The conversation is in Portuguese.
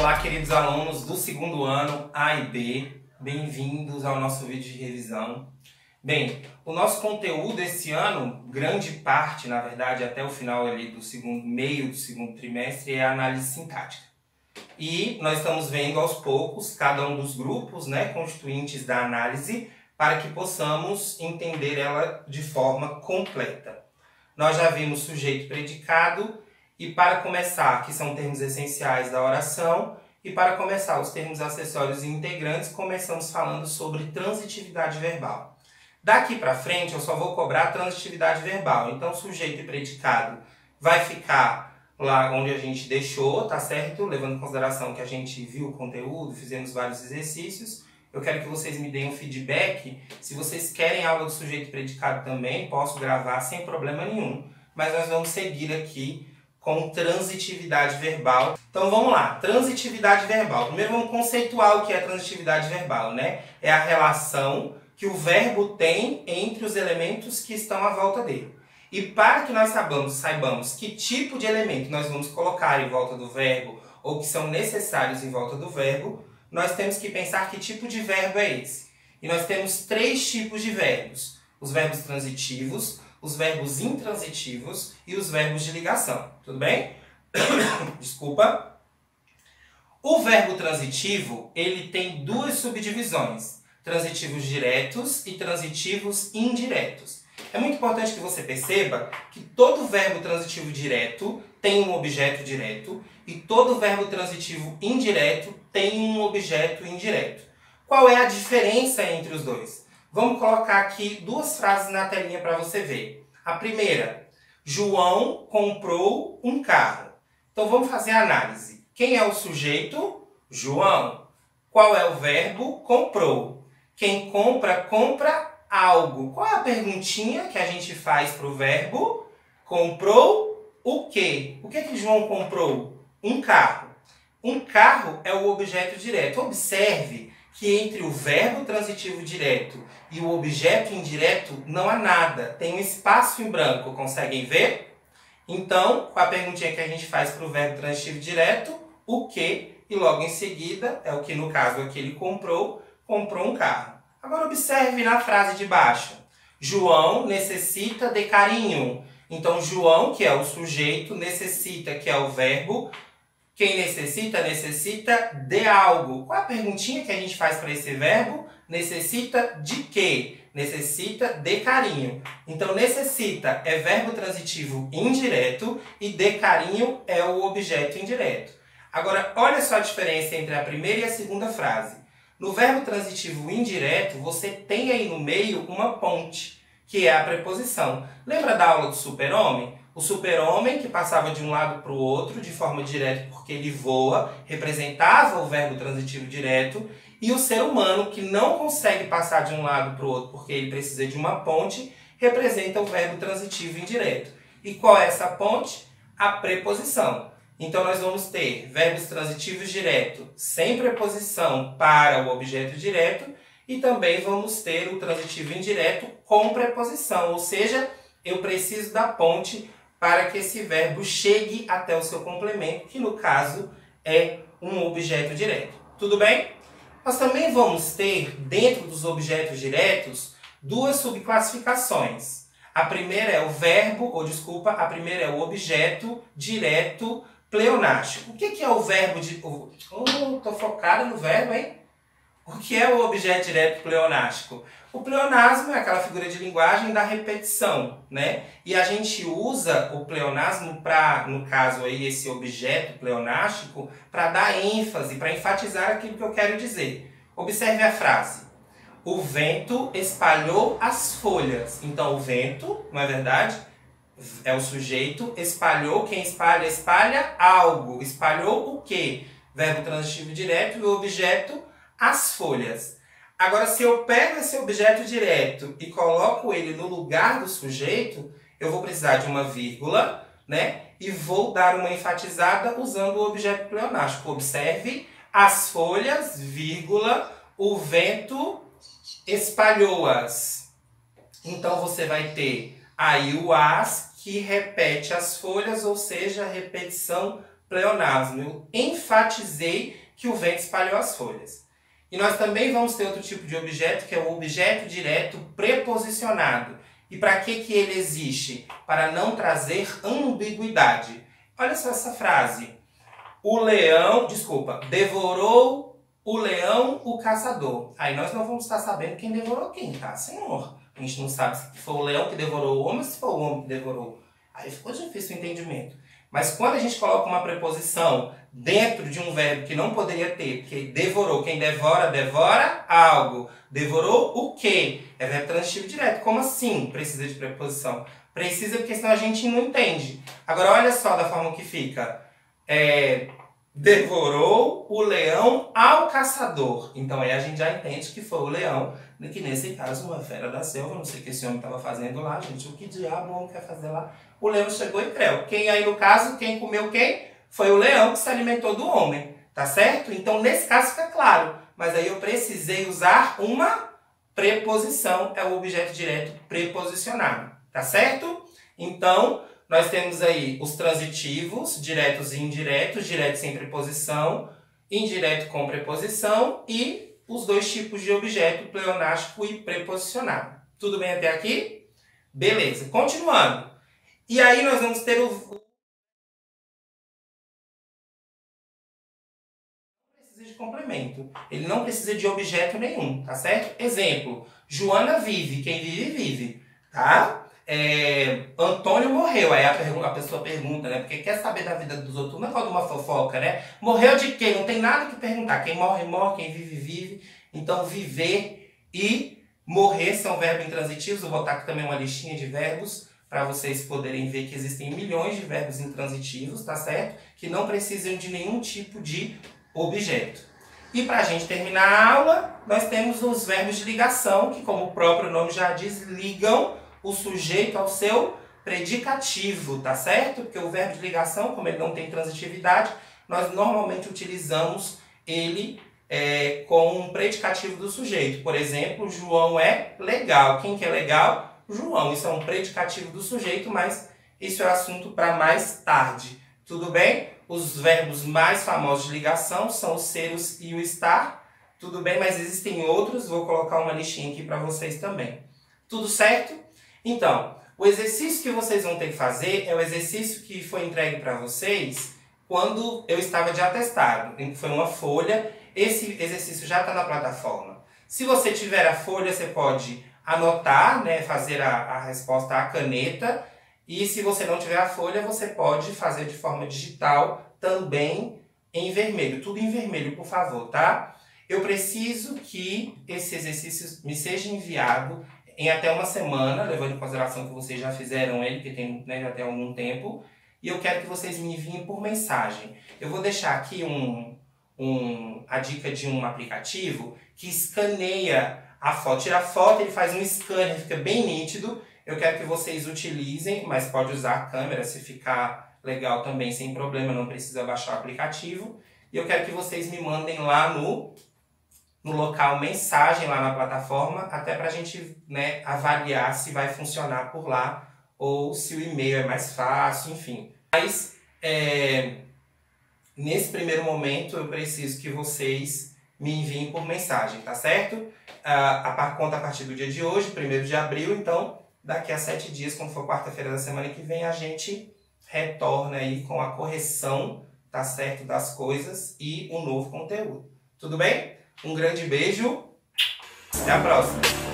Olá, queridos alunos do segundo ano A e B, bem-vindos ao nosso vídeo de revisão. Bem, o nosso conteúdo esse ano, grande parte, na verdade, até o final ali do meio do segundo trimestre, é a análise sintática. E nós estamos vendo aos poucos cada um dos grupos, né, constituintes da análise, para que possamos entender ela de forma completa. Nós já vimos sujeito e predicado, e para começar, que são termos essenciais da oração, e para começar os termos acessórios e integrantes, começamos falando sobre transitividade verbal. Daqui para frente eu só vou cobrar transitividade verbal, então sujeito e predicado vai ficar lá onde a gente deixou, tá certo? Levando em consideração que a gente viu o conteúdo, fizemos vários exercícios. Eu quero que vocês me deem um feedback. Se vocês querem aula do sujeito e predicado também, posso gravar sem problema nenhum. Mas nós vamos seguir aqui com transitividade verbal. Então vamos lá, transitividade verbal. Primeiro vamos conceituar o que é transitividade verbal, né? É a relação que o verbo tem entre os elementos que estão à volta dele. E para que nós saibamos que tipo de elemento nós vamos colocar em volta do verbo ou que são necessários em volta do verbo, nós temos que pensar que tipo de verbo é esse. E nós temos três tipos de verbos. Os verbos transitivos, os verbos intransitivos e os verbos de ligação. Tudo bem? Desculpa. O verbo transitivo, ele tem duas subdivisões. Transitivos diretos e transitivos indiretos. É muito importante que você perceba que todo verbo transitivo direto tem um objeto direto e todo verbo transitivo indireto tem um objeto indireto. Qual é a diferença entre os dois? Vamos colocar aqui duas frases na telinha para você ver. A primeira, João comprou um carro. Então vamos fazer a análise. Quem é o sujeito? João. Qual é o verbo? Comprou. Quem compra, compra algo. Qual é a perguntinha que a gente faz para o verbo? Comprou o quê? O que que João comprou? Um carro. Um carro é o objeto direto. Observe que entre o verbo transitivo direto e o objeto indireto não há nada. Tem um espaço em branco. Conseguem ver? Então, com a perguntinha que a gente faz para o verbo transitivo direto, o que? E logo em seguida, é o que no caso aqui ele comprou um carro. Agora observe na frase de baixo. João necessita de carinho. Então, João, que é o sujeito, necessita, que é o verbo. Quem necessita, necessita de algo. Qual é a perguntinha que a gente faz para esse verbo? Necessita de quê? Necessita de carinho. Então, necessita é verbo transitivo indireto e de carinho é o objeto indireto. Agora, olha só a diferença entre a primeira e a segunda frase. No verbo transitivo indireto, você tem aí no meio uma ponte, que é a preposição. Lembra da aula do super-homem? O super-homem, que passava de um lado para o outro de forma direta porque ele voa, representava o verbo transitivo direto, e o ser humano, que não consegue passar de um lado para o outro porque ele precisa de uma ponte, representa o verbo transitivo indireto. E qual é essa ponte? A preposição. Então nós vamos ter verbos transitivos direto sem preposição para o objeto direto e também vamos ter o transitivo indireto com preposição, ou seja, eu preciso da ponte para que esse verbo chegue até o seu complemento, que no caso é um objeto direto. Tudo bem? Nós também vamos ter, dentro dos objetos diretos, duas subclassificações. A primeira é o verbo, a primeira é o objeto direto pleonástico. O que é o verbo de... tô focada no verbo, hein? O que é o objeto direto pleonástico? O pleonasmo é aquela figura de linguagem da repetição, né? E a gente usa o pleonasmo para, no caso aí, esse objeto pleonástico, para dar ênfase, para enfatizar aquilo que eu quero dizer. Observe a frase. O vento espalhou as folhas. Então, o vento, não é verdade? É o sujeito, espalhou, quem espalha? Espalha algo. Espalhou o quê? Verbo transitivo direto e o objeto, as folhas. Agora, se eu pego esse objeto direto e coloco ele no lugar do sujeito, eu vou precisar de uma vírgula, né? E vou dar uma enfatizada usando o objeto pleonástico. Observe, as folhas, vírgula, o vento espalhou-as. Então, você vai ter aí o as, que repete as folhas, ou seja, a repetição pleonasmo. Eu enfatizei que o vento espalhou as folhas. E nós também vamos ter outro tipo de objeto, que é o objeto direto preposicionado. E para que ele existe? Para não trazer ambiguidade. Olha só essa frase. O leão, devorou o leão o caçador. Aí nós não vamos estar sabendo quem devorou quem, tá, senhor? A gente não sabe se foi o leão que devorou o homem ou se foi o homem que devorou. Aí ficou difícil o entendimento. Mas quando a gente coloca uma preposição dentro de um verbo que não poderia ter, porque devorou, quem devora, devora algo. Devorou o quê? É verbo transitivo direto. Como assim precisa de preposição? Precisa porque senão a gente não entende. Agora olha só da forma que fica. Devorou o leão ao caçador. Então aí a gente já entende que foi o leão, que nesse caso uma fera da selva, não sei o que esse homem estava fazendo lá, gente, o que diabo o homem quer fazer lá? O leão chegou e creu. Quem aí no caso, quem comeu quem? Foi o leão que se alimentou do homem, tá certo? Então nesse caso fica claro, mas aí eu precisei usar uma preposição, é o objeto direto preposicionado, tá certo? Então nós temos aí os transitivos, diretos e indiretos, direto sem preposição, indireto com preposição e os dois tipos de objeto, pleonástico e preposicionado. Tudo bem até aqui? Beleza, continuando. E aí nós vamos ter o... Não precisa de complemento, ele não precisa de objeto nenhum, tá certo? Exemplo, Joana vive, quem vive, vive, tá? Antônio morreu, aí a pessoa pergunta, né? Porque quer saber da vida dos outros, não é quando uma fofoca, né? Morreu de quê? Não tem nada que perguntar. Quem morre, morre, quem vive, vive. Então, viver e morrer são verbos intransitivos. Eu vou botar aqui também uma listinha de verbos para vocês poderem ver que existem milhões de verbos intransitivos, tá certo? Que não precisam de nenhum tipo de objeto. E para a gente terminar a aula, nós temos os verbos de ligação, que como o próprio nome já diz, ligam o sujeito ao seu predicativo, tá certo? Porque o verbo de ligação, como ele não tem transitividade, nós normalmente utilizamos ele com um predicativo do sujeito. Por exemplo, João é legal. Quem que é legal? João. Isso é um predicativo do sujeito, mas isso é assunto para mais tarde. Tudo bem? Os verbos mais famosos de ligação são o ser e o estar. Tudo bem? Mas existem outros. Vou colocar uma listinha aqui para vocês também. Tudo certo? Então, o exercício que vocês vão ter que fazer é o exercício que foi entregue para vocês quando eu estava de atestado. Foi uma folha. Esse exercício já está na plataforma. Se você tiver a folha, você pode anotar, né, fazer a resposta à caneta. E se você não tiver a folha, você pode fazer de forma digital também em vermelho. Tudo em vermelho, por favor, tá? Eu preciso que esse exercício me seja enviado em até uma semana, levando em consideração que vocês já fizeram ele, que tem, né, já tem algum tempo. E eu quero que vocês me enviem por mensagem. Eu vou deixar aqui a dica de um aplicativo que escaneia a foto. Tira a foto, ele faz um scanner, fica bem nítido. Eu quero que vocês utilizem, mas pode usar a câmera se ficar legal também, sem problema, não precisa baixar o aplicativo. E eu quero que vocês me mandem lá no local mensagem lá na plataforma, até para a gente, né, avaliar se vai funcionar por lá ou se o e-mail é mais fácil, enfim. Mas nesse primeiro momento eu preciso que vocês me enviem por mensagem, tá certo? Conta a partir do dia de hoje, 1º de abril, então daqui a 7 dias, quando for quarta-feira da semana que vem, a gente retorna aí com a correção, tá certo, das coisas e um novo conteúdo. Tudo bem? Um grande beijo, até a próxima!